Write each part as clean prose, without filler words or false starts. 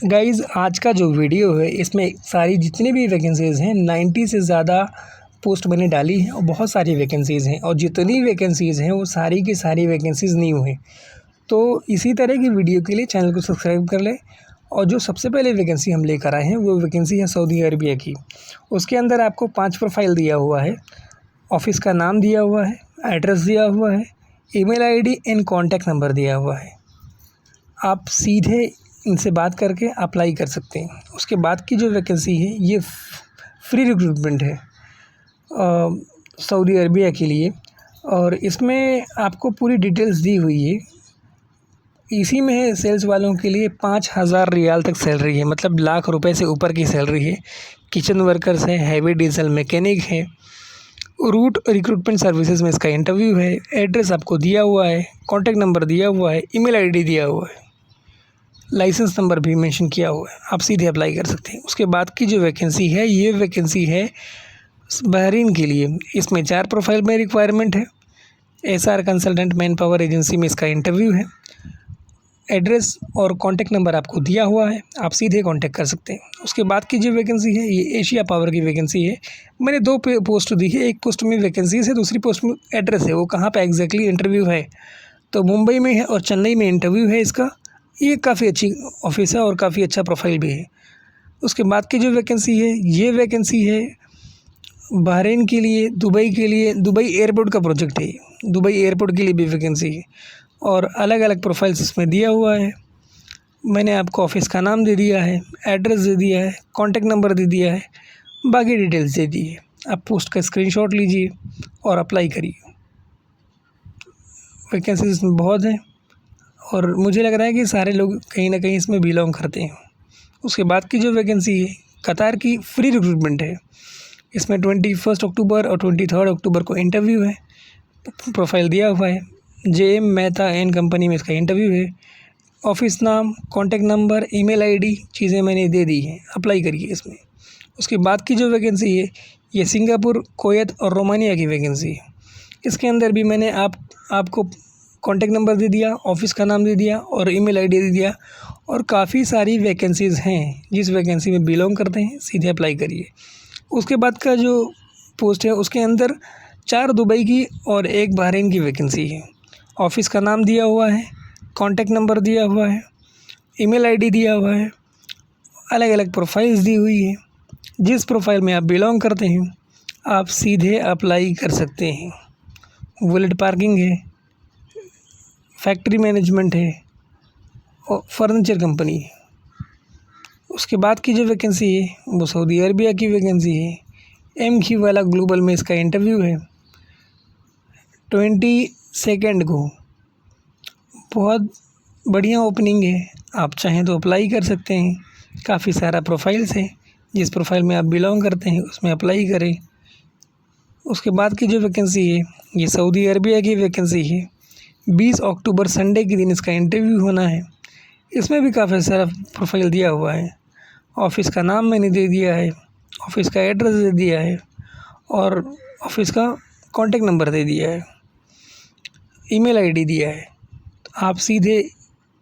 Guys आज का जो वीडियो है इसमें सारी जितनी भी वैकेंसीज़ हैं 90 से ज़्यादा पोस्ट मैंने डाली हैं और बहुत सारी वैकेंसीज़ हैं और जितनी वैकेंसीज़ हैं वो सारी की सारी वैकेंसीज़ न्यू हैं। तो इसी तरह की वीडियो के लिए चैनल को सब्सक्राइब कर लें। और जो सबसे पहले वैकेंसी हम लेकर आए हैं वो वैकेंसी है सऊदी अरबिया की। उसके अंदर आपको 5 प्रोफाइल दिया हुआ है, ऑफ़िस का नाम दिया हुआ है, एड्रेस दिया हुआ है, email ID and contact number दिया हुआ है। आप सीधे इनसे बात करके अप्लाई कर सकते हैं। उसके बाद की जो वैकेंसी है ये फ्री रिक्रूटमेंट है सऊदी अरबिया के लिए और इसमें आपको पूरी डिटेल्स दी हुई है। इसी में है सेल्स वालों के लिए 5,000 रियाल तक सैलरी है, मतलब लाख रुपए से ऊपर की सैलरी है। किचन वर्कर्स हैं, हैवी डीजल मैकेनिक है। रूट रिक्रूटमेंट सर्विसेज में इसका इंटरव्यू है। एड्रेस आपको दिया हुआ है, कॉन्टैक्ट नंबर दिया हुआ है, ईमेल आईडी दिया हुआ है, लाइसेंस नंबर भी मेंशन किया हुआ है। आप सीधे अप्लाई कर सकते हैं। उसके बाद की जो वैकेंसी है ये वैकेंसी है बहरीन के लिए। इसमें 4 प्रोफाइल में रिक्वायरमेंट है। SR consultant man power agency में इसका इंटरव्यू है। एड्रेस और कॉन्टैक्ट नंबर आपको दिया हुआ है, आप सीधे कॉन्टैक्ट कर सकते हैं। उसके बाद की जो वैकेंसी है ये एशिया पावर की वैकेंसी है। मैंने 2 पोस्ट दी है, एक पोस्ट में वैकेंसी है, दूसरी पोस्ट में एड्रेस है। वो कहाँ पे एग्जैक्टली इंटरव्यू है तो मुंबई में है और चेन्नई में इंटरव्यू है इसका। ये काफ़ी अच्छी ऑफिस है और काफ़ी अच्छा प्रोफाइल भी है। उसके बाद की जो वैकेंसी है ये वैकेंसी है बहरीन के लिए, दुबई के लिए। दुबई एयरपोर्ट का प्रोजेक्ट है, दुबई एयरपोर्ट के लिए भी वैकेंसी है और अलग अलग प्रोफाइल्स इसमें दिया हुआ है। मैंने आपको ऑफिस का नाम दे दिया है, एड्रेस दे दिया है, कॉन्टैक्ट नंबर दे दिया है, बाकी डिटेल्स दे दी है। आप पोस्ट का स्क्रीनशॉट लीजिए और अप्लाई करिए। वैकेंसीज इसमें बहुत हैं और मुझे लग रहा है कि सारे लोग कहीं ना कहीं इसमें बिलोंग करते हैं। उसके बाद की जो वैकेंसी है कतार की फ्री रिक्रूटमेंट है। इसमें 21 अक्टूबर और 23 अक्टूबर को इंटरव्यू है। प्रोफाइल दिया हुआ है, JM मेहता एंड कंपनी में इसका इंटरव्यू है। ऑफिस नाम, कॉन्टैक्ट नंबर, ईमेल आईडी चीज़ें मैंने दे दी हैं, अप्लाई करिए इसमें। उसके बाद की जो वैकेंसी है ये सिंगापुर, कुवैत और रोमानिया की वैकेंसी है। इसके अंदर भी मैंने आपको कॉन्टैक्ट नंबर दे दिया, ऑफिस का नाम दे दिया और ईमेल आईडी दे दिया। और काफ़ी सारी वैकेंसीज़ हैं, जिस वैकेंसी में बिलोंग करते हैं सीधे अप्लाई करिए। उसके बाद का जो पोस्ट है उसके अंदर 4 दुबई की और 1 बहरीन की वैकेंसी है। ऑफिस का नाम दिया हुआ है, कॉन्टैक्ट नंबर दिया हुआ है, ईमेल आईडी दिया हुआ है, अलग अलग प्रोफाइल्स दी हुई है। जिस प्रोफाइल में आप बिलोंग करते हैं आप सीधे अप्लाई कर सकते हैं। वॉलेट पार्किंग है, फैक्ट्री मैनेजमेंट है और फर्नीचर कंपनी है। उसके बाद की जो वैकेंसी है वो सऊदी अरबिया की वैकेंसी है। MQ वाला ग्लोबल में इसका इंटरव्यू है 22 को। बहुत बढ़िया ओपनिंग है, आप चाहें तो अप्लाई कर सकते हैं। काफ़ी सारा प्रोफाइल्स है, जिस प्रोफाइल में आप बिलोंग करते हैं उसमें अप्लाई करें। उसके बाद की जो वैकेंसी है ये सऊदी अरबिया की वैकेंसी है। 20 अक्टूबर संडे के दिन इसका इंटरव्यू होना है। इसमें भी काफ़ी सारा प्रोफाइल दिया हुआ है। ऑफिस का नाम मैंने दे दिया है, ऑफिस का एड्रेस दे दिया है और ऑफिस का कॉन्टैक्ट नंबर दे दिया है, ईमेल आईडी दिया है। तो आप सीधे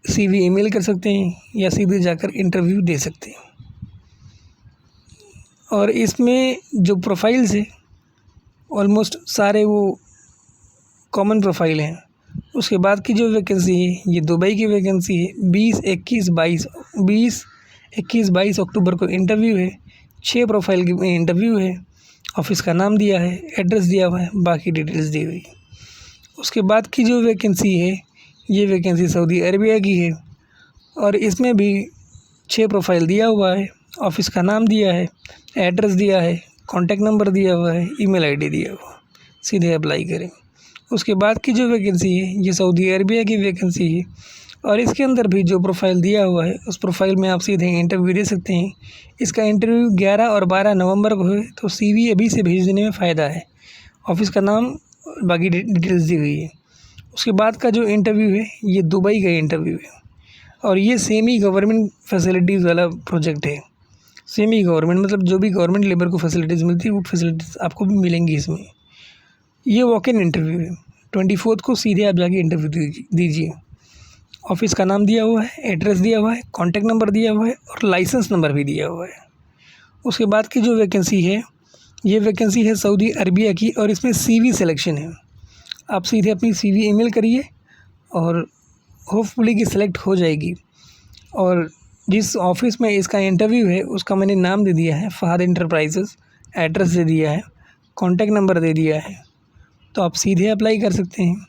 CV ईमेल कर सकते हैं या सीधे जाकर इंटरव्यू दे सकते हैं। और इसमें जो प्रोफाइल्स है ऑलमोस्ट सारे वो कॉमन प्रोफाइल हैं। उसके बाद की जो वैकेंसी है ये दुबई की वैकेंसी है। 20, 21, 22 अक्टूबर को इंटरव्यू है। 6 प्रोफाइल की इंटरव्यू है। ऑफिस का नाम दिया है, एड्रेस दिया हुआ है, बाकी डिटेल्स दी हुई। उसके बाद की जो वैकेंसी है ये वैकेंसी सऊदी अरबिया की है और इसमें भी 6 प्रोफाइल दिया हुआ है। ऑफिस का नाम दिया है, एड्रेस दिया है, कॉन्टैक्ट नंबर दिया हुआ है, ईमेल आईडी दिया हुआ। सीधे अप्लाई करें। उसके बाद की जो वैकेंसी है ये सऊदी अरबिया की वैकेंसी है और इसके अंदर भी जो प्रोफाइल दिया हुआ है उस प्रोफाइल में आप सीधे इंटरव्यू दे सकते हैं। इसका इंटरव्यू 11 और 12 नवंबर को है, तो CV अभी से भेज देने में फ़ायदा है। ऑफिस का नाम, बाकी डिटेल्स दी हुई है। उसके बाद का जो इंटरव्यू है ये दुबई का इंटरव्यू है और ये सेमी गवर्नमेंट फैसिलिटीज़ वाला प्रोजेक्ट है। सेमी गवर्नमेंट मतलब जो भी गवर्नमेंट लेबर को फैसिलिटीज़ मिलती है वो फैसिलिटीज़ आपको भी मिलेंगी इसमें। ये वॉक इन इंटरव्यू है। 24 को सीधे आप जाके इंटरव्यू दीजिए ऑफ़िस का नाम दिया हुआ है, एड्रेस दिया हुआ है, कॉन्टैक्ट नंबर दिया हुआ है और लाइसेंस नंबर भी दिया हुआ है। उसके बाद की जो वैकेंसी है, ये वैकेंसी है सऊदी अरबिया की और इसमें CV सिलेक्शन है। आप सीधे अपनी CV ईमेल करिए और होपफुली कि सिलेक्ट हो जाएगी। और जिस ऑफ़िस में इसका इंटरव्यू है उसका मैंने नाम दे दिया है, फ़हद एंटरप्राइजेज़, एड्रेस दे दिया है, कॉन्टैक्ट नंबर दे दिया है, तो आप सीधे अप्लाई कर सकते हैं।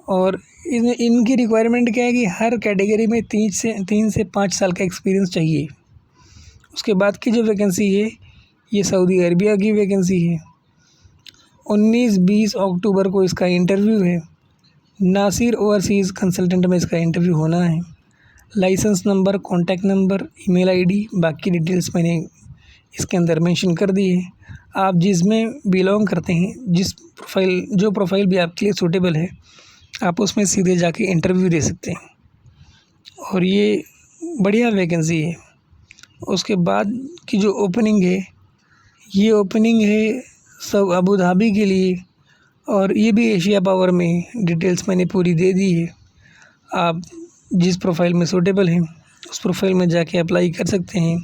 और इनकी रिक्वायरमेंट क्या है कि हर कैटेगरी में 3 से 5 साल का एक्सपीरियंस चाहिए। उसके बाद की जो वैकेंसी है, ये सऊदी अरबिया की वैकेंसी है। 19-20 अक्टूबर को इसका इंटरव्यू है। नासिर ओवरसीज़ कंसल्टेंट में इसका इंटरव्यू होना है। Licence number, contact number, email ID, बाकी डिटेल्स मैंने इसके अंदर मेंशन कर दी है। आप जिसमें बिलोंग करते हैं, जो प्रोफाइल भी आपके लिए सूटेबल है, आप उसमें सीधे जाके इंटरव्यू दे सकते हैं और ये बढ़िया वैकेंसी है। उसके बाद की जो ओपनिंग है, ये ओपनिंग है सब अबू धाबी के लिए और ये भी एशिया पावर में। डिटेल्स मैंने पूरी दे दी है। आप जिस प्रोफाइल में सूटेबल हैं उस प्रोफाइल में जाके अप्लाई कर सकते हैं।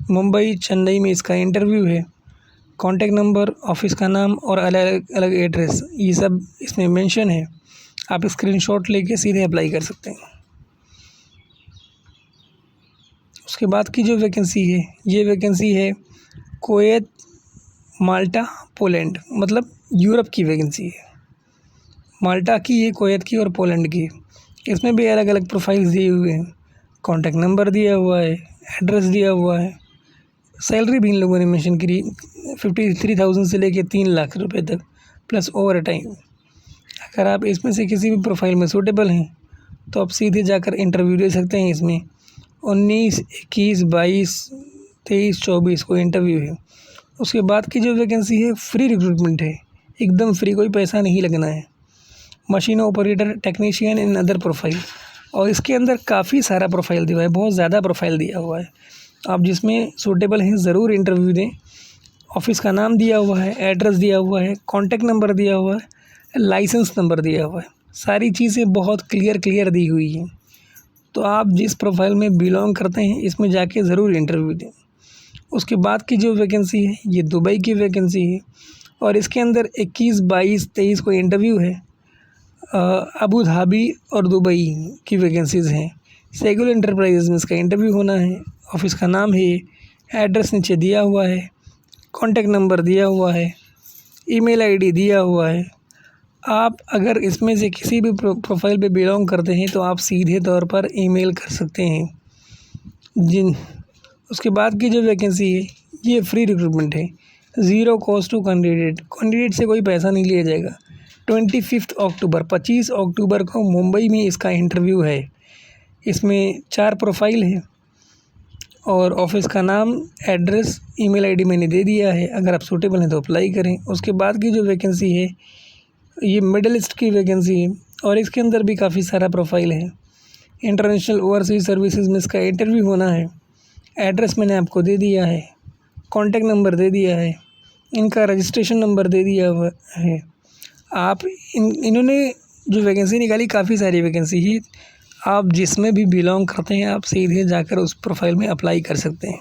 मुंबई, चेन्नई में इसका इंटरव्यू है। कॉन्टैक्ट नंबर, ऑफ़िस का नाम और अलग अलग एड्रेस, ये सब इसमें मेंशन है। आप स्क्रीनशॉट लेके सीधे अप्लाई कर सकते हैं। उसके बाद की जो वैकेंसी है, ये वैकेंसी है कुवैत, माल्टा, पोलैंड, मतलब यूरोप की वैकेंसी है। माल्टा की है, कुवैत की और पोलैंड की। इसमें भी अलग अलग प्रोफाइल्स दिए हुए हैं। कॉन्टैक्ट नंबर दिया हुआ है, एड्रेस दिया हुआ है। सैलरी भी इन लोगों ने मेंशन करी, 53,000 से लेके 3 लाख रुपए तक प्लस ओवर टाइम। अगर आप इसमें से किसी भी प्रोफाइल में सूटेबल हैं तो आप सीधे जाकर इंटरव्यू दे सकते हैं। इसमें 19, 21, 22, 23, 24 को इंटरव्यू है। उसके बाद की जो वैकेंसी है, फ्री रिक्रूटमेंट है, एकदम फ्री, कोई पैसा नहीं लगना है। Machine operator, technician in other profile, और इसके अंदर काफ़ी सारा प्रोफाइल दिया हुआ है, बहुत ज़्यादा प्रोफाइल दिया हुआ है। आप जिसमें सूटेबल हैं ज़रूर इंटरव्यू दें। ऑफ़िस का नाम दिया हुआ है, एड्रेस दिया हुआ है, कॉन्टैक्ट नंबर दिया हुआ है, लाइसेंस नंबर दिया हुआ है। सारी चीज़ें बहुत क्लियर दी हुई हैं। तो आप जिस प्रोफाइल में बिलोंग करते हैं इसमें जाके ज़रूर इंटरव्यू दें। उसके बाद की जो वैकेंसी है, ये दुबई की वैकेंसी है और इसके अंदर 21, 22, 23 को इंटरव्यू है। अबू धाबी और दुबई की वैकेंसीज़ हैं। सेगुल एंटरप्राइजेज़ में इसका इंटरव्यू होना है। ऑफ़िस का नाम है, एड्रेस नीचे दिया हुआ है, कॉन्टैक्ट नंबर दिया हुआ है, ईमेल आईडी दिया हुआ है। आप अगर इसमें से किसी भी प्रोफाइल पे बिलोंग करते हैं तो आप सीधे तौर पर ईमेल कर सकते हैं। उसके बाद की जो वैकेंसी है, ये फ्री रिक्रूटमेंट है, ज़ीरो कॉस्ट टू कैंडिडेट से कोई पैसा नहीं लिया जाएगा। 25 अक्टूबर को मुंबई में इसका इंटरव्यू है। इसमें 4 प्रोफाइल है और ऑफ़िस का नाम, एड्रेस, ईमेल आईडी मैंने दे दिया है। अगर आप सूटेबल हैं तो अप्लाई करें। उसके बाद की जो वैकेंसी है, ये मिडल ईस्ट की वैकेंसी है और इसके अंदर भी काफ़ी सारा प्रोफाइल है। इंटरनेशनल ओवरसीज़ सर्विसेज में इसका इंटरव्यू होना है। एड्रेस मैंने आपको दे दिया है, कॉन्टैक्ट नंबर दे दिया है, इनका रजिस्ट्रेशन नंबर दे दिया हुआ है। आप इन्होंने जो वैकेंसी निकाली, काफ़ी सारी वैकेंसी है। आप जिसमें भी बिलोंग करते हैं आप सीधे जाकर उस प्रोफाइल में अप्लाई कर सकते हैं।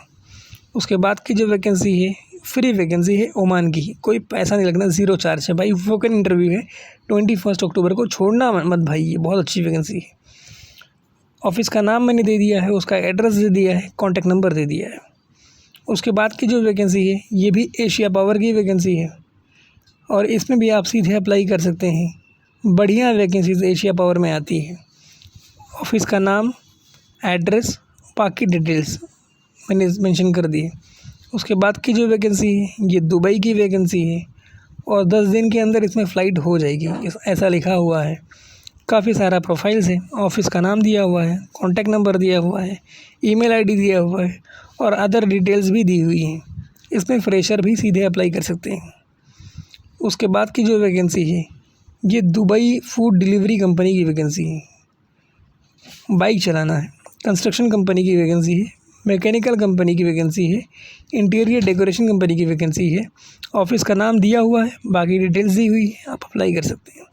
उसके बाद की जो वैकेंसी है, फ्री वैकेंसी है ओमान की, कोई पैसा नहीं लगना, ज़ीरो चार्ज है भाई। वोकन इंटरव्यू है 21 अक्टूबर को, छोड़ना मत भाई, ये बहुत अच्छी वैकेंसी है। ऑफ़िस का नाम मैंने दे दिया है, उसका एड्रेस दे दिया है, कॉन्टैक्ट नंबर दे दिया है। उसके बाद की जो वैकेंसी है, ये भी एशिया पावर की वैकेंसी है और इसमें भी आप सीधे अप्लाई कर सकते हैं। बढ़िया वैकेंसीज एशिया पावर में आती है। ऑफ़िस का नाम, एड्रेस, बाकी डिटेल्स मैंने मेंशन कर दी है। उसके बाद की जो वैकेंसी है, ये दुबई की वैकेंसी है और 10 दिन के अंदर इसमें फ़्लाइट हो जाएगी, ऐसा लिखा हुआ है। काफ़ी सारा प्रोफाइल्स है, ऑफ़िस का नाम दिया हुआ है, कॉन्टैक्ट नंबर दिया हुआ है, ईमेल आईडी दिया हुआ है और अदर डिटेल्स भी दी हुई हैं। इसमें फ्रेशर भी सीधे अप्लाई कर सकते हैं। उसके बाद की जो वैकेंसी है, ये दुबई फूड डिलीवरी कंपनी की वैकेंसी है। बाइक चलाना है। कंस्ट्रक्शन कंपनी की वैकेंसी है, मैकेनिकल कंपनी की वैकेंसी है, इंटीरियर डेकोरेशन कंपनी की वैकेंसी है। ऑफ़िस का नाम दिया हुआ है, बाकी डिटेल्स दी हुई है, आप अप्लाई कर सकते हैं।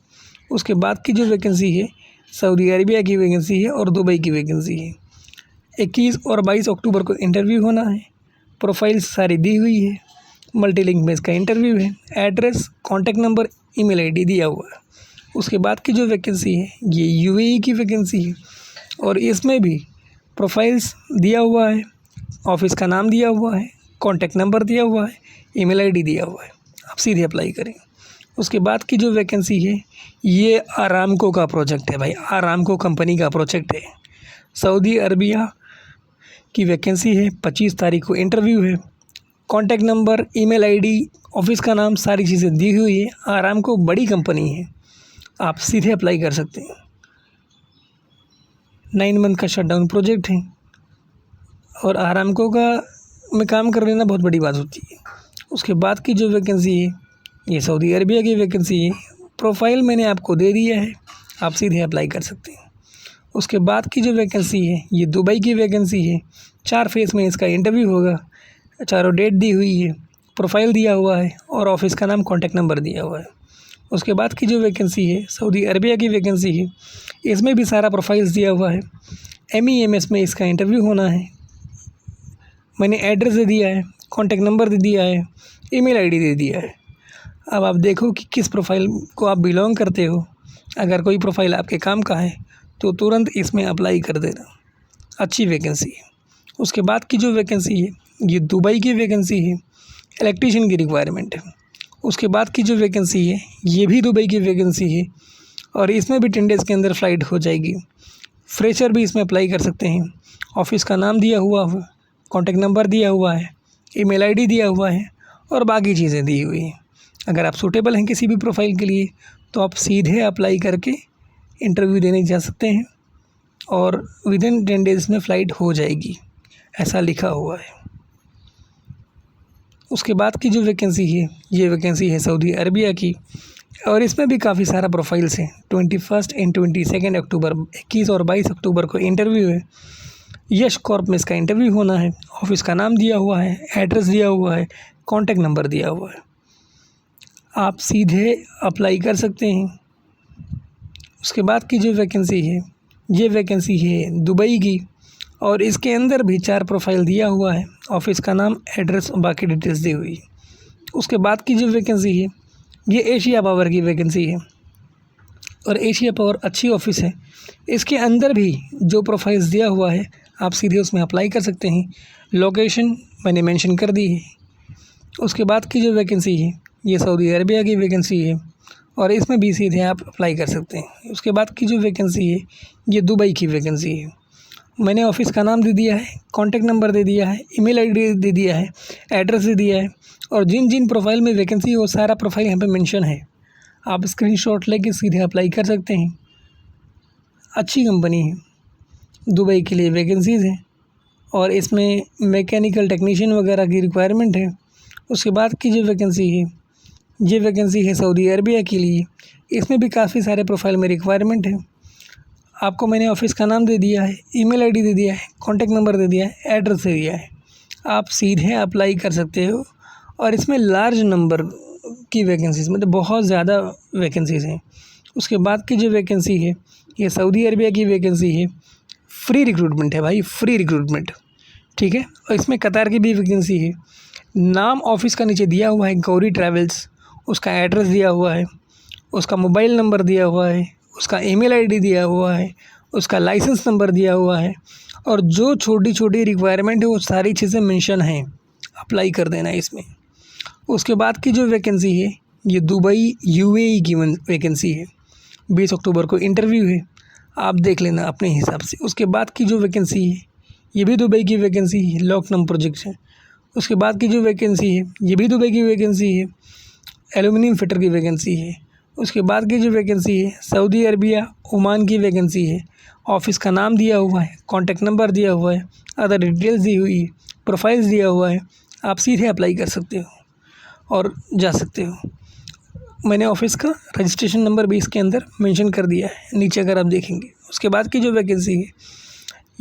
उसके बाद की जो वैकेंसी है, सऊदी अरेबिया की वैकेंसी है और दुबई की वैकेंसी है। 21 और 22 अक्टूबर को इंटरव्यू होना है। प्रोफाइल्स सारी दी हुई है। मल्टीलिंक में इसका इंटरव्यू है। Address, contact number, email ID दिया हुआ है। उसके बाद की जो वैकेंसी है ये यूएई की वैकेंसी है और इसमें भी प्रोफाइल्स दिया हुआ है, ऑफिस का नाम दिया हुआ है, कॉन्टैक्ट नंबर दिया हुआ है, ईमेल आईडी दिया हुआ है। आप सीधे अप्लाई करें। उसके बाद की जो वैकेंसी है ये आरामको का प्रोजेक्ट है भाई, आरामको कंपनी का प्रोजेक्ट है। सऊदी अरबिया की वैकेंसी है। 25 तारीख को इंटरव्यू है। Contact number, email ID, office का नाम, सारी चीज़ें दी हुई है। आरामको बड़ी कंपनी है, आप सीधे अप्लाई कर सकते हैं। 9 मंथ का शटडाउन प्रोजेक्ट है और आरामको का में काम कर लेना बहुत बड़ी बात होती है। उसके बाद की जो वैकेंसी है ये सऊदी अरबिया की वैकेंसी है। प्रोफाइल मैंने आपको दे दिया है, आप सीधे अप्लाई कर सकते हैं। उसके बाद की जो वैकेंसी है ये दुबई की वैकेंसी है। 4 फेज़ में इसका इंटरव्यू होगा। चारों डेट दी हुई है, प्रोफाइल दिया हुआ है और ऑफिस का नाम, कॉन्टैक्ट नंबर दिया हुआ है। उसके बाद की जो वैकेंसी है सऊदी अरबिया की वैकेंसी है। इसमें भी सारा प्रोफाइल्स दिया हुआ है। MEMS में इसका इंटरव्यू होना है। मैंने एड्रेस दे दिया है, कॉन्टैक्ट नंबर दे दिया है, ईमेल आईडी दे दिया है। अब आप देखो कि किस प्रोफाइल को आप बिलोंग करते हो। अगर कोई प्रोफाइल आपके काम का है तो तुरंत इसमें अप्लाई कर देना, अच्छी वैकेंसी है। उसके बाद की जो वैकेंसी है ये दुबई की वैकेंसी है। इलेक्ट्रीशियन की रिक्वायरमेंट है। उसके बाद की जो वैकेंसी है ये भी दुबई की वैकेंसी है और इसमें भी 10 डेज़ के अंदर फ़्लाइट हो जाएगी। फ्रेशर भी इसमें अप्लाई कर सकते हैं। ऑफिस का नाम दिया हुआ है, कॉन्टैक्ट नंबर दिया हुआ है, ईमेल आईडी दिया हुआ है और बाकी चीज़ें दी हुई हैं। अगर आप सूटेबल हैं किसी भी प्रोफाइल के लिए तो आप सीधे अप्लाई करके इंटरव्यू देने जा सकते हैं और विदिन 10 डेज़ में फ़्लाइट हो जाएगी, ऐसा लिखा हुआ है। उसके बाद की जो वैकेंसी है ये वैकेंसी है सऊदी अरबिया की और इसमें भी काफ़ी सारा प्रोफाइल्स हैं। 21 एंड 22 अक्टूबर, 21 और 22 अक्टूबर को इंटरव्यू है। यश कॉर्प में इसका इंटरव्यू होना है। ऑफिस का नाम दिया हुआ है, एड्रेस दिया हुआ है, कॉन्टैक्ट नंबर दिया हुआ है। आप सीधे अप्लाई कर सकते हैं। उसके बाद की जो वैकेंसी है ये वैकेंसी है दुबई की और इसके अंदर भी 4 प्रोफाइल दिया हुआ है। ऑफिस का नाम, एड्रेस और बाकी डिटेल्स दी हुई है। उसके बाद की जो वैकेंसी है ये एशिया पावर की वैकेंसी है और एशिया पावर अच्छी ऑफिस है। इसके अंदर भी जो प्रोफाइल्स दिया हुआ है आप सीधे उसमें अप्लाई कर सकते हैं। लोकेशन मैंने मेंशन कर दी है। उसके बाद की जो वैकेंसी है ये सऊदी अरबिया की वैकेंसी है और इसमें भी सीधे आप अप्लाई कर सकते हैं। उसके बाद की जो वैकेंसी है ये दुबई की वैकेंसी है। मैंने ऑफिस का नाम दे दिया है, कॉन्टैक्ट नंबर दे दिया है, ईमेल आईडी दे दिया है, एड्रेस दे दिया है और जिन जिन प्रोफाइल में वैकेंसी है वो सारा प्रोफाइल यहाँ पे मेंशन है। आप स्क्रीनशॉट लेके सीधे अप्लाई कर सकते हैं। अच्छी कंपनी है, दुबई के लिए वैकेंसीज़ हैं और इसमें मैकेनिकल टेक्नीशियन वगैरह की रिक्वायरमेंट है। उसके बाद की जो वैकेंसी है ये वैकेंसी है सऊदी अरबिया के लिए। इसमें भी काफ़ी सारे प्रोफाइल में रिक्वायरमेंट है। आपको मैंने ऑफिस का नाम दे दिया है, ईमेल आईडी दे दिया है, कॉन्टैक्ट नंबर दे दिया है, एड्रेस दे दिया है। आप सीधे अप्लाई कर सकते हो और इसमें लार्ज नंबर की वैकेंसीज़, मतलब बहुत ज़्यादा वैकेंसीज़ हैं। उसके बाद की जो वैकेंसी है ये सऊदी अरबिया की वैकेंसी है। फ्री रिक्रूटमेंट है भाई, फ्री रिक्रूटमेंट, ठीक है। और इसमें कतार की भी वैकेंसी है। नाम ऑफिस का नीचे दिया हुआ है गौरी ट्रैवल्स, उसका एड्रेस दिया हुआ है, उसका मोबाइल नंबर दिया हुआ है, उसका ईमेल आईडी दिया हुआ है, उसका लाइसेंस नंबर दिया हुआ है और जो छोटी छोटी रिक्वायरमेंट है वो सारी चीज़ें मेंशन हैं। अप्लाई कर देना इसमें। उसके बाद की जो वैकेंसी है ये दुबई यूएई की वैकेंसी है। 20 अक्टूबर को इंटरव्यू है, आप देख लेना अपने हिसाब से। उसके बाद की जो वैकेंसी है ये भी दुबई की वैकेंसी है, लॉकनम प्रोजेक्ट है। उसके बाद की जो वैकेंसी है ये भी दुबई की वैकेंसी है, एल्यूमिनियम फिटर की वैकेंसी है। उसके बाद की जो वैकेंसी है सऊदी अरबिया ओमान की वैकेंसी है। ऑफिस का नाम दिया हुआ है, कॉन्टैक्ट नंबर दिया हुआ है, अदर डिटेल्स दी हुई है, प्रोफाइल्स दिया हुआ है। आप सीधे अप्लाई कर सकते हो और जा सकते हो। मैंने ऑफिस का रजिस्ट्रेशन नंबर भी इसके अंदर मेंशन कर दिया है नीचे, अगर आप देखेंगे। उसके बाद की जो वैकेंसी है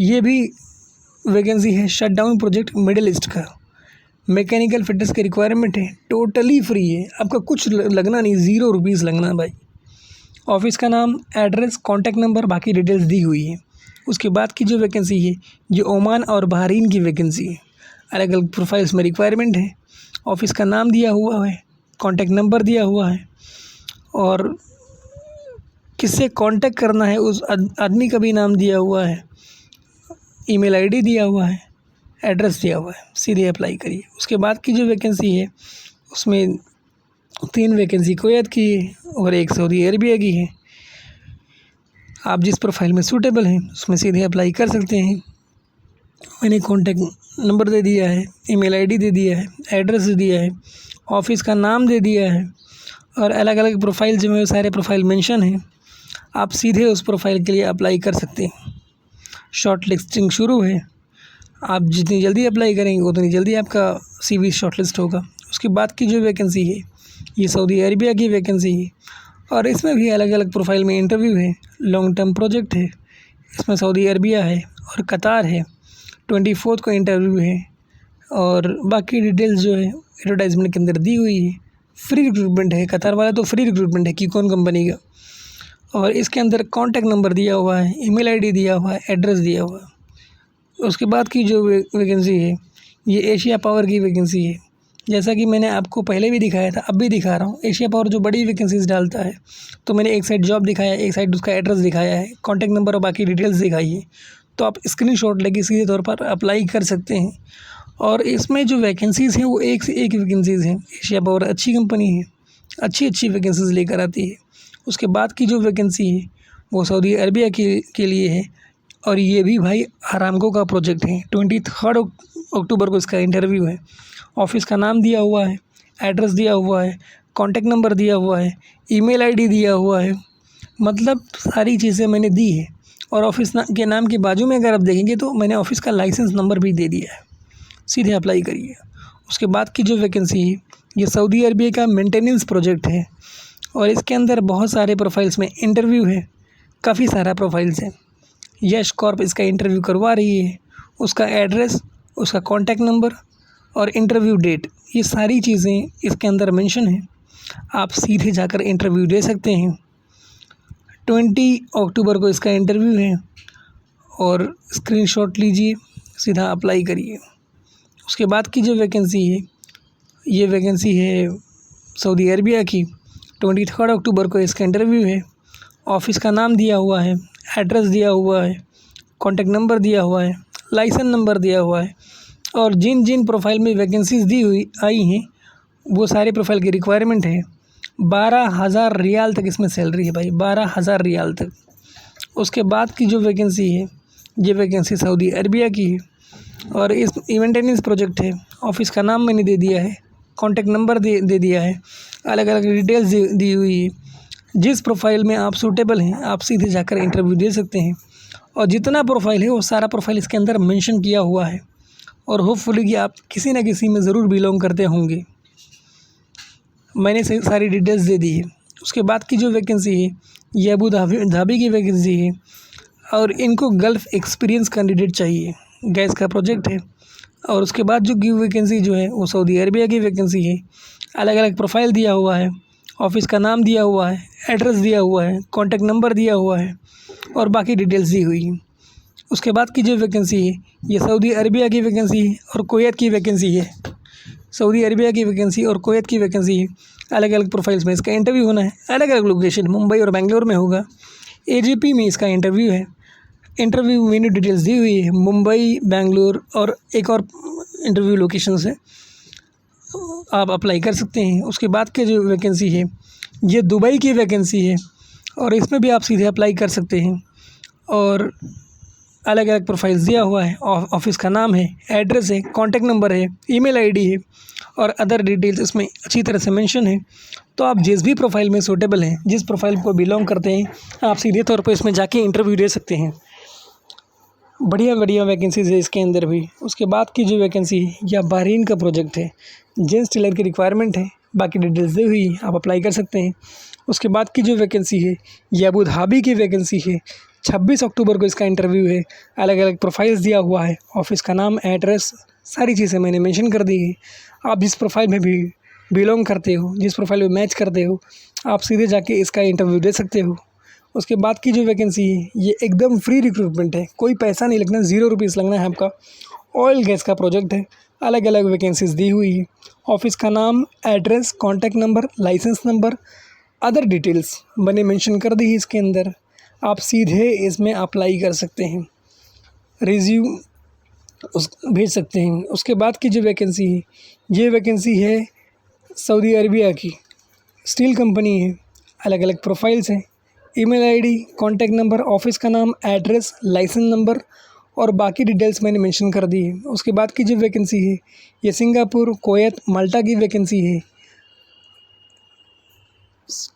ये भी वैकेंसी है शटडाउन प्रोजेक्ट मिडिल ईस्ट का। मैकेनिकल फिटनेस की रिक्वायरमेंट है, टोटली फ्री है, आपका कुछ लगना नहीं, 0 रुपीज़ लगना भाई। ऑफ़िस का नाम, एड्रेस, कॉन्टैक्ट नंबर, बाकी डिटेल्स दी हुई है। उसके बाद की जो वैकेंसी है ये ओमान और बहरीन की वैकेंसी है। अलग अलग प्रोफाइल्स में रिक्वायरमेंट है। ऑफ़िस का नाम दिया हुआ है, कॉन्टैक्ट नंबर दिया हुआ है और किससे कांटेक्ट करना है उस आदमी का भी नाम दिया हुआ है, ईमेल आईडी दिया हुआ है, एड्रेस दिया हुआ है। सीधे अप्लाई करिए। उसके बाद की जो वैकेंसी है उसमें 3 वैकेंसी कुवैत की है और 1 सऊदी अरबिया की है। आप जिस प्रोफाइल में सूटेबल हैं उसमें सीधे अप्लाई कर सकते हैं। मैंने कॉन्टैक्ट नंबर दे दिया है, ईमेल आईडी दे दिया है, एड्रेस दे दिया है, ऑफ़िस का नाम दे दिया है और अलग अलग प्रोफाइल जो है सारे प्रोफाइल मेंशन हैं। आप सीधे उस प्रोफाइल के लिए अप्लाई कर सकते हैं। शॉर्ट लिस्टिंग शुरू है। आप जितनी जल्दी अप्लाई करेंगे उतनी जल्दी आपका CV शॉर्ट लिस्ट होगा। उसके बाद की जो वैकेंसी है ये सऊदी अरबिया की वैकेंसी है और इसमें भी अलग अलग प्रोफाइल में इंटरव्यू है। लॉन्ग टर्म प्रोजेक्ट है। इसमें सऊदी अरबिया है और कतार है। 24 को इंटरव्यू है और बाकी डिटेल्स जो है एडवर्टाइजमेंट के अंदर दी हुई है। फ्री रिक्रूटमेंट है। कतार वाला तो फ्री रिक्रूटमेंट है कि कौन कंपनी का। और इसके अंदर कॉन्टैक्ट नंबर दिया हुआ है, ईमेल आईडी दिया हुआ है, एड्रेस दिया हुआ है। उसके बाद की जो वैकेंसी है ये एशिया पावर की वैकेंसी है। जैसा कि मैंने आपको पहले भी दिखाया था, अब भी दिखा रहा हूँ। एशिया पावर जो बड़ी वैकेंसीज डालता है तो मैंने एक साइड जॉब दिखाया, एक साइड उसका एड्रेस दिखाया है, कॉन्टैक्ट नंबर और बाकी डिटेल्स दिखाई है। तो आप स्क्रीनशॉट लेके सीधे तौर पर अप्लाई कर सकते हैं। और इसमें जो वैकेंसीज़ हैं वो एक से एक वैकेंसीज़ हैं। एशिया पावर अच्छी कंपनी है, अच्छी वैकेंसीज़ लेकर आती है। उसके बाद की जो वैकेंसी है वो सऊदी अरबिया के लिए है और ये भी भाई आरामको का प्रोजेक्ट है। 23 अक्टूबर को इसका इंटरव्यू है। ऑफ़िस का नाम दिया हुआ है, एड्रेस दिया हुआ है, कॉन्टैक्ट नंबर दिया हुआ है, ईमेल आईडी दिया हुआ है, मतलब सारी चीज़ें मैंने दी है। और ऑफ़िस के नाम के बाजू में अगर आप देखेंगे तो मैंने ऑफ़िस का लाइसेंस नंबर भी दे दिया है। सीधे अप्लाई करिए। उसके बाद की जो वैकेंसी है ये सऊदी अरबिया का मेंटेनेंस प्रोजेक्ट है और इसके अंदर बहुत सारे प्रोफाइल्स में इंटरव्यू है। काफ़ी सारा प्रोफाइल्स है। यश कॉर्प इसका इंटरव्यू करवा रही है। उसका एड्रेस, उसका कॉन्टैक्ट नंबर और इंटरव्यू डेट, ये सारी चीज़ें इसके अंदर मेंशन है। आप सीधे जाकर इंटरव्यू दे सकते हैं। 20 अक्टूबर को इसका इंटरव्यू है और स्क्रीनशॉट लीजिए, सीधा अप्लाई करिए। उसके बाद की जो वैकेंसी है ये वैकेंसी है सऊदी अरबिया की। 23 अक्टूबर को इसका इंटरव्यू है। ऑफ़िस का नाम दिया हुआ है, एड्रेस दिया हुआ है, कॉन्टैक्ट नंबर दिया हुआ है, लाइसेंस नंबर दिया हुआ है और जिन जिन प्रोफाइल में वैकेंसीज़ दी हुई आई हैं वो सारे प्रोफाइल की रिक्वायरमेंट है। 12,000 रियाल तक इसमें सैलरी है भाई, 12,000 रियाल तक। उसके बाद की जो वैकेंसी है ये वैकेंसी सऊदी अरबिया की है और इस मेंटेनेंस प्रोजेक्ट है। ऑफ़िस का नाम मैंने दे दिया है, कॉन्टैक्ट नंबर दे दिया है, अलग अलग डिटेल्स दी हुई है। जिस प्रोफाइल में आप सूटेबल हैं आप सीधे जाकर इंटरव्यू दे सकते हैं और जितना प्रोफाइल है वो सारा प्रोफाइल इसके अंदर मेंशन किया हुआ है और होपफुली कि आप किसी न किसी में ज़रूर बिलोंग करते होंगे। मैंने सारी डिटेल्स दे दी है। उसके बाद की जो वैकेंसी है ये अबू धाबी की वैकेंसी है और इनको गल्फ़ एक्सपीरियंस कैंडिडेट चाहिए। गैस का प्रोजेक्ट है। और उसके बाद जो वैकेंसी जो है वो सऊदी अरबिया की वैकेंसी है। अलग अलग प्रोफाइल दिया हुआ है, ऑफ़िस का नाम दिया हुआ है, एड्रेस दिया हुआ है, कॉन्टैक्ट नंबर दिया हुआ है और बाकी डिटेल्स दी हुई है। उसके बाद की जो वैकेंसी है ये सऊदी अरबिया की वैकेंसी है और कुवैत की वैकेंसी है। सऊदी अरबिया की वैकेंसी और कुवैत की वैकेंसी है। अलग अलग प्रोफाइल्स में इसका इंटरव्यू होना है। अलग अलग लोकेशन, मुंबई और बेंगलोर में होगा। AGP में इसका इंटरव्यू है। इंटरव्यू मेन्यू डिटेल्स दी हुई है। मुंबई, बेंगलोर और एक और इंटरव्यू लोकेशन से आप अप्लाई कर सकते हैं। उसके बाद की जो वैकेंसी है ये दुबई की वैकेंसी है और इसमें भी आप सीधे अप्लाई कर सकते हैं और अलग अलग प्रोफाइल्स दिया हुआ है। ऑफ़िस का नाम है, एड्रेस है, कॉन्टैक्ट नंबर है, ईमेल आईडी है और अदर डिटेल्स इसमें अच्छी तरह से मेंशन है। तो आप जिस भी प्रोफाइल में सूटेबल हैं, जिस प्रोफाइल को बिलोंग करते हैं, आप सीधे तौर पर इसमें जाके इंटरव्यू दे सकते हैं। बढ़िया वैकेंसीज़ है इसके अंदर भी। उसके बाद की जो वैकेंसी है यह बहरीन का प्रोजेक्ट है। जेंट्स टेलर की रिक्वायरमेंट है। बाकी डिटेल्स दी हुई आप अप्लाई कर सकते हैं। उसके बाद की जो वैकेंसी है यह अबू धाबी की वैकेंसी है। 26 अक्टूबर को इसका इंटरव्यू है। अलग अलग प्रोफाइल्स दिया हुआ है। ऑफ़िस का नाम, एड्रेस, सारी चीज़ें मैंने मेंशन कर दी है। आप जिस प्रोफाइल में भी बिलोंग करते हो, जिस प्रोफाइल में मैच करते हो, आप सीधे जाके इसका इंटरव्यू दे सकते हो। उसके बाद की जो वैकेंसी है ये एकदम फ्री रिक्रूटमेंट है, कोई पैसा नहीं लगना, 0 रुपीज़ लगना है आपका। ऑयल गैस का प्रोजेक्ट है, अलग अलग वैकेंसीज दी हुई है। ऑफिस का नाम, address, contact number, licence number, other details मैंने मेंशन कर दी है इसके अंदर। आप सीधे इसमें अप्लाई कर सकते हैं, रिज्यूम भेज सकते हैं। उसके बाद की जो वैकेंसी है ये वैकेंसी है सऊदी अरबिया की, स्टील कंपनी है, अलग अलग प्रोफाइल्स हैं। Email ID, contact number, office का नाम, एड्रेस, लाइसेंस नंबर और बाकी डिटेल्स मैंने मेंशन कर दी है। उसके बाद की जो वैकेंसी है ये सिंगापुर, कुवैत, माल्टा की वैकेंसी है।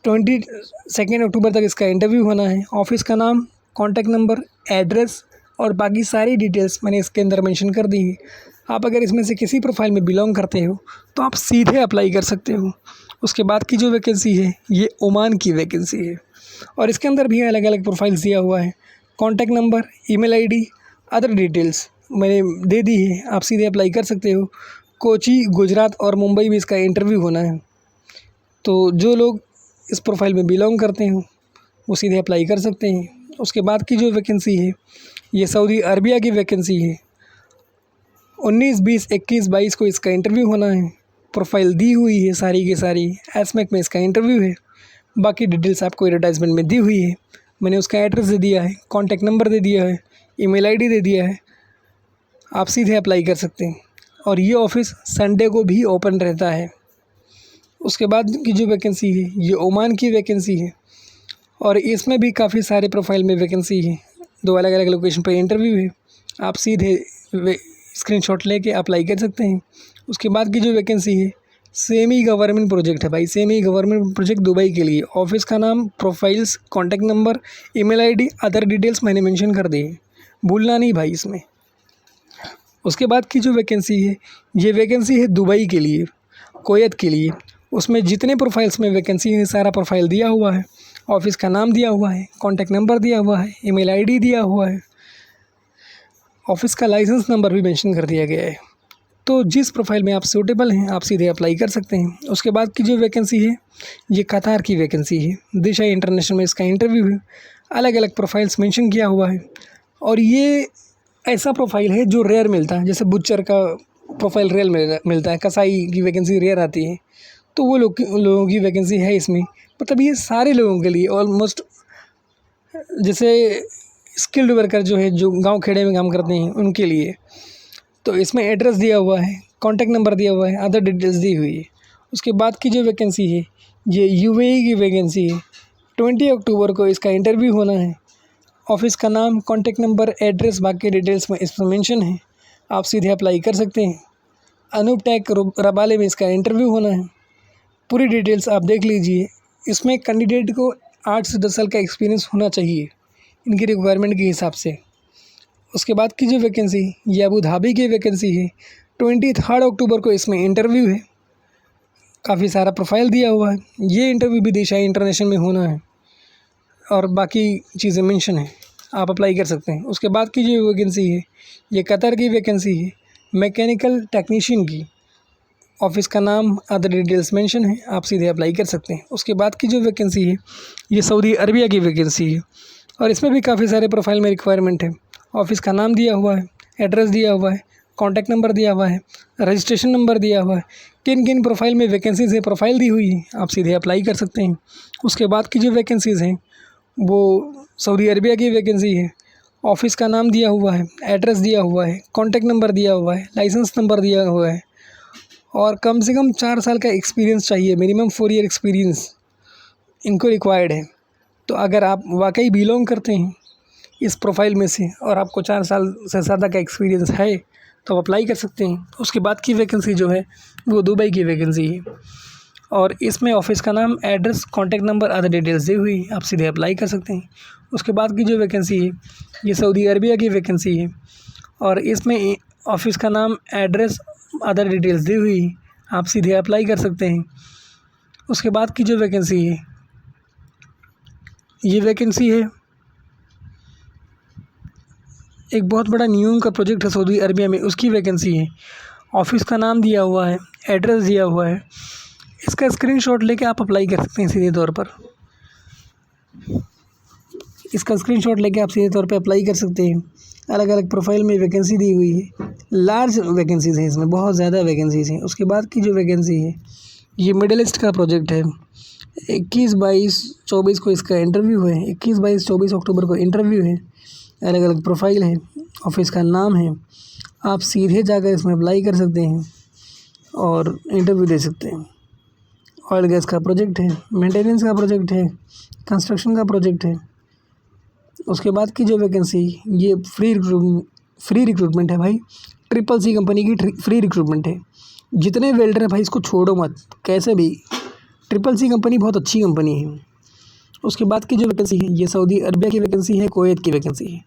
22 अक्टूबर तक इसका इंटरव्यू होना है। ऑफिस का नाम, कॉन्टैक्ट नंबर, एड्रेस और बाकी सारी डिटेल्स मैंने इसके अंदर मेंशन कर दी है। आप अगर इसमें से किसी प्रोफाइल में बिलोंग करते हो तो आप सीधे अप्लाई कर सकते हो। उसके बाद की जो वैकेंसी है ये ओमान की वैकेंसी है और इसके अंदर भी अलग अलग प्रोफाइल्स दिया हुआ है। Contact number, email ID, other details मैंने दे दी है, आप सीधे अप्लाई कर सकते हो। कोची, गुजरात और मुंबई में इसका इंटरव्यू होना है। तो जो लोग इस प्रोफाइल में बिलोंग करते हैं वो सीधे अप्लाई कर सकते हैं। उसके बाद की जो वैकेंसी है ये सऊदी अरबिया की वैकेंसी है। 19, 20, 21, 22 को इसका इंटरव्यू होना है। प्रोफाइल दी हुई है सारी की सारी, एसमेक में इसका इंटरव्यू है। बाकी डिटेल्स आपको एडवर्टाइजमेंट में दी हुई है। मैंने उसका एड्रेस दे दिया है, कॉन्टैक्ट नंबर दे दिया है, ईमेल आईडी दे दिया है। आप सीधे अप्लाई कर सकते हैं और ये ऑफिस संडे को भी ओपन रहता है। उसके बाद की जो वैकेंसी है ये ओमान की वैकेंसी है और इसमें भी काफ़ी सारे प्रोफाइल में वैकेंसी है। 2 अलग अलग लोकेशन पर इंटरव्यू है, आप सीधे स्क्रीनशॉट लेके अप्लाई कर सकते हैं। उसके बाद की जो वैकेंसी है सेमी गवर्नमेंट प्रोजेक्ट है भाई, सेमी गवर्नमेंट प्रोजेक्ट दुबई के लिए। ऑफिस का नाम, profiles, contact number, email ID, other details मैंने मेंशन कर दी है, भूलना नहीं भाई इसमें। उसके बाद की जो वैकेंसी है ये वैकेंसी है दुबई के लिए, कुवैत के लिए। उसमें जितने प्रोफाइल्स में वैकेंसी है सारा प्रोफाइल दिया हुआ है, ऑफिस का नाम दिया हुआ है, कॉन्टैक्ट नंबर दिया हुआ है, ईमेल आईडी दिया हुआ है, ऑफिस का लाइसेंस नंबर भी मेंशन कर दिया गया है। तो जिस प्रोफाइल में आप सूटेबल हैं आप सीधे अप्लाई कर सकते हैं। उसके बाद की जो वैकेंसी है ये कतार की वैकेंसी है, दिशा इंटरनेशनल में इसका इंटरव्यू है। अलग अलग प्रोफाइल्स मेंशन किया हुआ है और ये ऐसा प्रोफाइल है जो रेयर मिलता है, जैसे बुच्चर का प्रोफाइल रेयर मिलता है, कसाई की वैकेंसी रेयर आती है, तो वो लोगों की वैकेंसी है इसमें। मतलब ये सारे लोगों के लिए ऑलमोस्ट, जैसे स्किल्ड वर्कर जो है जो गांव खेड़े में काम करते हैं उनके लिए। तो इसमें एड्रेस दिया हुआ है, कॉन्टैक्ट नंबर दिया हुआ है, अदर डिटेल्स दी हुई है। उसके बाद की जो वैकेंसी है ये यूएई की वैकेंसी है। 20 अक्टूबर को इसका इंटरव्यू होना है। ऑफिस का नाम, कॉन्टैक्ट नंबर, एड्रेस, बाकी डिटेल्स में इसमें मेंशन है, आप सीधे अप्लाई कर सकते हैं। अनूप टेक रबाले में इसका इंटरव्यू होना है। पूरी डिटेल्स आप देख लीजिए। इसमें कैंडिडेट को 8 से 10 साल का एक्सपीरियंस होना चाहिए इनकी रिक्वायरमेंट के हिसाब से। उसके बाद की जो वैकेंसी ये अबू धाबी की वैकेंसी है। 23 अक्टूबर को इसमें इंटरव्यू है। काफ़ी सारा प्रोफाइल दिया हुआ है, ये इंटरव्यू भी दिशा इंटरनेशनल में होना है और बाकी चीज़ें मेंशन है, आप अप्लाई कर सकते हैं। उसके बाद की जो वैकेंसी है ये कतर की वैकेंसी है, मैकेनिकल टेक्नीशियन की। ऑफिस का नाम, अदर डिटेल्स मेंशन है, आप सीधे अप्लाई कर सकते हैं। उसके बाद की जो वैकेंसी है ये सऊदी अरबिया की वैकेंसी है और इसमें भी काफ़ी सारे प्रोफाइल में रिक्वायरमेंट है। ऑफिस का नाम दिया हुआ है, एड्रेस दिया हुआ है, कॉन्टैक्ट नंबर दिया हुआ है, रजिस्ट्रेशन नंबर दिया हुआ है, किन किन प्रोफाइल में वैकेंसीज़ है प्रोफाइल दी हुई है, आप सीधे अप्लाई कर सकते हैं। उसके बाद की जो वैकेंसीज़ हैं वो सऊदी अरबिया की वैकेंसी है। ऑफिस का नाम दिया हुआ है, एड्रेस दिया हुआ है, कॉन्टैक्ट नंबर दिया हुआ है, लाइसेंस नंबर दिया हुआ है और कम से कम 4 साल का एक्सपीरियंस चाहिए, मिनिमम 4 ईयर एक्सपीरियंस इनको रिक्वायर्ड है। तो अगर आप वाकई बिलोंग करते हैं इस प्रोफाइल में से और आपको 4 साल से ज़्यादा का एक्सपीरियंस है तो आप अप्लाई कर सकते हैं। उसके बाद की वैकेंसी जो है वो दुबई की वैकेंसी है और इसमें ऑफिस का नाम, address, contact number, other details दी हुई, आप सीधे अप्लाई कर सकते हैं। उसके बाद की जो वैकेंसी है ये सऊदी अरबिया की वैकेंसी है और इसमें ऑफिस का नाम, एड्रेस, अदर डिटेल्स दी हुई, आप सीधे अप्लाई कर सकते हैं। उसके बाद की जो वैकेंसी है ये वैकेंसी है एक बहुत बड़ा न्यू का प्रोजेक्ट है सऊदी अरबिया में, उसकी वैकेंसी है। ऑफिस का नाम दिया हुआ है, एड्रेस दिया हुआ है, इसका स्क्रीनशॉट लेके आप अप्लाई कर सकते हैं सीधे तौर पर। इसका स्क्रीनशॉट लेके आप सीधे तौर पे अप्लाई कर सकते हैं। अलग अलग प्रोफाइल में वैकेंसी दी हुई है, लार्ज वैकेंसीज़ हैं इसमें, बहुत ज़्यादा वैकेंसीज़ हैं। उसके बाद की जो वैकेंसी है, ये मिडिल ईस्ट का प्रोजेक्ट है। 21, 22, 24 को इसका इंटरव्यू है। 21, 22, 24 अक्टूबर को इंटरव्यू है। अलग अलग प्रोफाइल है, ऑफिस का नाम है। आप सीधे जाकर इसमें अप्लाई कर सकते हैं और इंटरव्यू दे सकते हैं। ऑयल गैस का प्रोजेक्ट है, मेंटेनेंस का प्रोजेक्ट है, कंस्ट्रक्शन का प्रोजेक्ट है। उसके बाद की जो वैकेंसी, ये फ्री रिक्रूटमेंट है भाई। CCC कंपनी की फ्री रिक्रूटमेंट है। जितने वेल्डर हैं भाई, इसको छोड़ो मत कैसे भी। CCC कंपनी बहुत अच्छी कंपनी है। उसके बाद की जो वैकेंसी है, ये सऊदी अरबिया की वैकेंसी है, कुवैत की वैकेंसी है।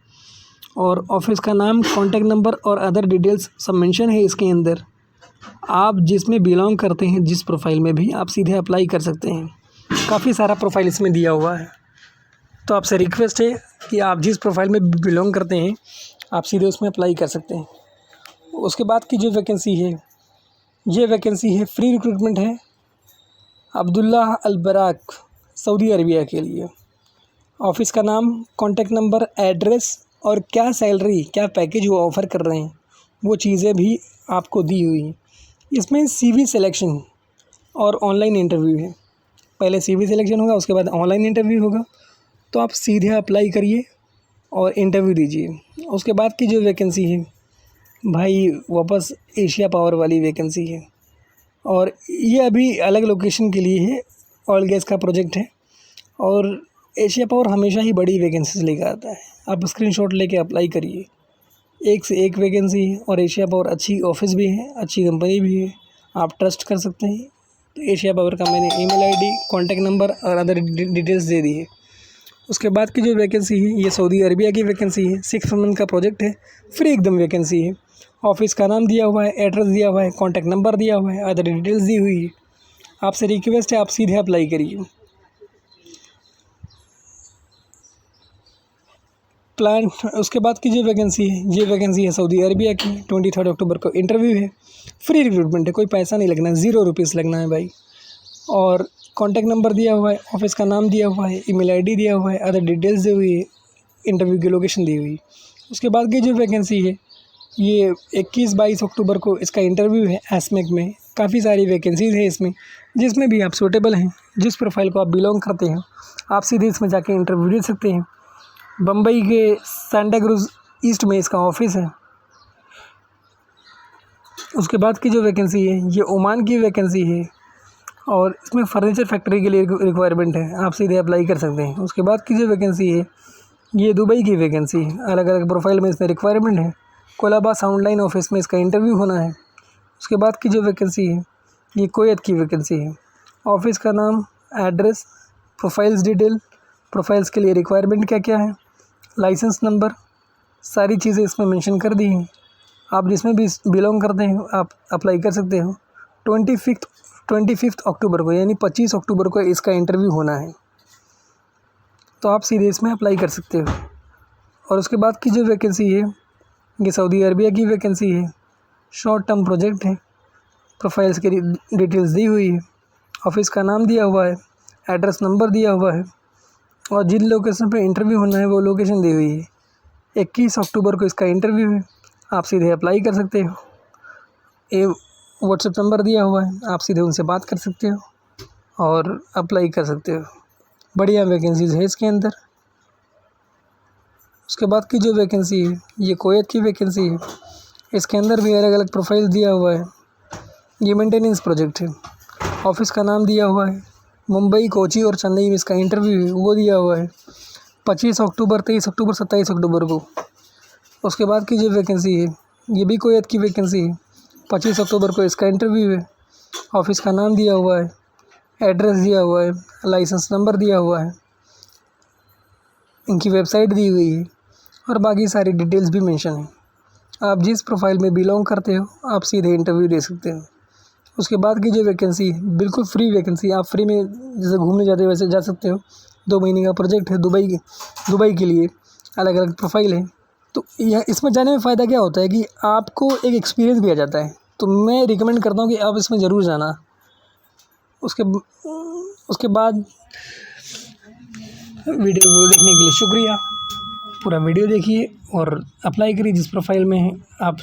और ऑफिस का नाम, कॉन्टैक्ट नंबर और अदर डिटेल्स सब मेंशन है इसके अंदर। आप जिसमें बिलोंग करते हैं, जिस प्रोफाइल में भी, आप सीधे अप्लाई कर सकते हैं। काफ़ी सारा प्रोफाइल इसमें दिया हुआ है, तो आपसे रिक्वेस्ट है कि आप जिस प्रोफाइल में बिलोंग करते हैं, आप सीधे उसमें अप्लाई कर सकते हैं। उसके बाद की जो वैकेंसी है, ये वैकेंसी है, फ्री रिक्रूटमेंट है, अब्दुल्ला अल बराक, सऊदी अरबिया के लिए। ऑफिस का नाम, कॉन्टैक्ट नंबर, एड्रेस और क्या सैलरी, क्या पैकेज वो ऑफ़र कर रहे हैं, वो चीज़ें भी आपको दी हुई हैं। इसमें CV सिलेक्शन और ऑनलाइन इंटरव्यू है। पहले CV सिलेक्शन होगा, उसके बाद ऑनलाइन इंटरव्यू होगा। तो आप सीधे अप्लाई करिए और इंटरव्यू दीजिए। उसके बाद की जो वैकेंसी है भाई, वापस एशिया पावर वाली वैकेंसी है, और ये अभी अलग लोकेशन के लिए है। ऑयल गैस का प्रोजेक्ट है, और एशिया पावर हमेशा ही बड़ी वैकेंसीज लेकर आता है। आप स्क्रीनशॉट लेके अप्लाई करिए। एक से एक वैकेंसी है, और एशिया पावर अच्छी ऑफिस भी है, अच्छी कंपनी भी है, आप ट्रस्ट कर सकते हैं। तो एशिया पावर का मैंने email ID, कॉन्टैक्ट नंबर और अदर डिटेल्स दे दी है। उसके बाद की जो वैकेंसी है, ये सऊदी अरबिया की वैकेंसी है। 6 मंथ का प्रोजेक्ट है, फ्री एकदम वैकेंसी है। ऑफिस का नाम दिया हुआ है, एड्रेस दिया हुआ है, कॉन्टैक्ट नंबर दिया हुआ है, अदर डिटेल्स दी हुई है। आपसे रिक्वेस्ट है, आप सीधे अप्लाई करिए। प्लान। उसके बाद की जो वैकेंसी है, ये वैकेंसी है सऊदी अरबिया की। 23 अक्टूबर को इंटरव्यू है। फ्री रिक्रूटमेंट है, कोई पैसा नहीं लगना है, 0 रुपीज़ लगना है भाई। और कॉन्टैक्ट नंबर दिया हुआ है, ऑफिस का नाम दिया हुआ है, email ID दिया हुआ है, अदर डिटेल्स दी हुई है, इंटरव्यू की लोकेशन दी हुई है। उसके बाद की जो वैकेंसी है, ये 21, 22 अक्टूबर को इसका इंटरव्यू है ASMEC में। काफ़ी सारी वैकेंसीज़ है इसमें, जिसमें भी आप सूटेबल हैं, जिस प्रोफाइल को आप बिलोंग करते हैं, आप सीधे इसमें जाके इंटरव्यू दे सकते हैं। बम्बई के सांता क्रूज़ ईस्ट में इसका ऑफिस है। उसके बाद की जो वैकेंसी है, ये ओमान की वैकेंसी है, और इसमें फर्नीचर फैक्ट्री के लिए रिक्वायरमेंट है, आप सीधे अप्लाई कर सकते हैं। उसके बाद की जो वैकेंसी है, ये दुबई की वैकेंसी है। अलग अलग प्रोफाइल में इसमें रिक्वायरमेंट है। कोलाबा साउंड लाइन ऑफिस में इसका इंटरव्यू होना है। उसके बाद की जो वैकेंसी है, ये कुवैत की वैकेंसी है। ऑफिस का नाम, एड्रेस, प्रोफाइल्स डिटेल, प्रोफाइल्स के लिए रिक्वायरमेंट क्या क्या है, लाइसेंस नंबर, सारी चीज़ें इसमें मेंशन कर दी हैं। आप जिसमें भी बिलोंग करते हैं, आप अप्लाई कर सकते हो। 25 अक्टूबर को, यानी 25 अक्टूबर को इसका इंटरव्यू होना है, तो आप सीधे इसमें अप्लाई कर सकते हो। और उसके बाद की जो वैकेंसी है, ये सऊदी अरबिया की वैकेंसी है। शॉर्ट टर्म प्रोजेक्ट है। प्रोफाइल्स की डिटेल्स दी हुई है, ऑफिस का नाम दिया हुआ है, एड्रेस नंबर दिया हुआ है, और जिन लोकेशन पे इंटरव्यू होना है वो लोकेशन दी हुई है। 21 अक्टूबर को इसका इंटरव्यू है, आप सीधे अप्लाई कर सकते हो। व्हाट्सएप नंबर दिया हुआ है, आप सीधे उनसे बात कर सकते हो और अप्लाई कर सकते हो। बढ़िया वैकेंसीज़ है इसके अंदर। उसके बाद की जो वैकेंसी है, ये कुवैत की वैकेंसी है। इसके अंदर भी अलग अलग प्रोफाइल दिया हुआ है। ये मेंटेनेंस प्रोजेक्ट है। ऑफिस का नाम दिया हुआ है। मुंबई, कोची और चेन्नई में इसका इंटरव्यू है, वो दिया हुआ है। 25 अक्टूबर, 23 अक्टूबर, 27 अक्टूबर को। उसके बाद की जो वैकेंसी है, ये भी कुवैत की वैकेंसी है। 25 अक्टूबर को इसका इंटरव्यू है। ऑफिस का नाम दिया हुआ है, एड्रेस दिया हुआ है, लाइसेंस नंबर दिया हुआ है, इनकी वेबसाइट दी हुई है, और बाकी सारी डिटेल्स भी मेंशन है। आप जिस प्रोफाइल में बिलोंग करते हो, आप सीधे इंटरव्यू दे सकते हो। उसके बाद की जो वैकेंसी है, बिल्कुल फ्री वैकेंसी, आप फ्री में जैसे घूमने जाते हो वैसे जा सकते हो। 2 महीने का प्रोजेक्ट है दुबई के लिए। अलग अलग प्रोफाइल है। तो यह इसमें जाने में फ़ायदा क्या होता है कि आपको एक एक्सपीरियंस भी आ जाता है। तो मैं रिकमेंड करता हूँ कि आप इसमें ज़रूर जाना। उसके बाद वीडियो देखने के लिए शुक्रिया। पूरा वीडियो देखिए और अप्लाई करिए जिस प्रोफाइल में हैं आप।